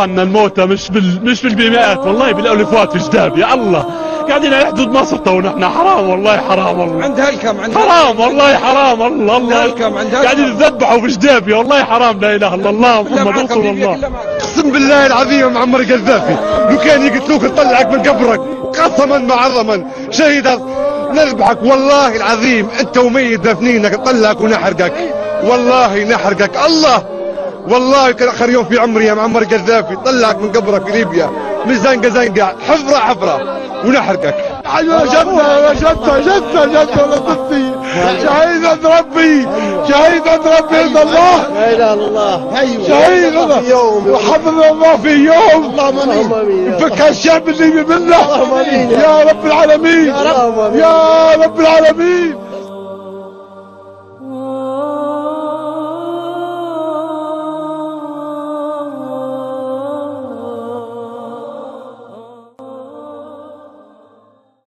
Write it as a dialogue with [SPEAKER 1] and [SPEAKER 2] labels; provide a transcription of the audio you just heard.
[SPEAKER 1] اخواننا الموتى مش بالمئات والله، بالالوفات في جداب. يا الله قاعدين على حدود مصر تونا احنا. حرام والله، حرام والله.
[SPEAKER 2] عندها الكم،
[SPEAKER 1] حرام والله، حرام. الله قاعدين يذبحوا في جدابي والله حرام. لا اله الا الله محمد رسول الله.
[SPEAKER 3] اقسم بالله العظيم يا معمر القذافي لو كان يقتلوك نطلعك من قبرك قسما معظما شهيدا نذبحك والله العظيم انت وميت دفنينك نطلعك ونحرقك والله نحرقك. الله والله كان اخر يوم في عمري يا معمر القذافي طلعك من قبرك في ليبيا من زنقه زنقه حفره حفره ونحرقك.
[SPEAKER 4] ايوه جدة لطفتي شهيد عند ربي، شهيد عند ربي عند الله.
[SPEAKER 5] لا اله الا الله.
[SPEAKER 4] شهيد وحفظنا الله في يوم. اللهم امين. يفك الشعب الليبي منه يا رب العالمين، يا رب العالمين.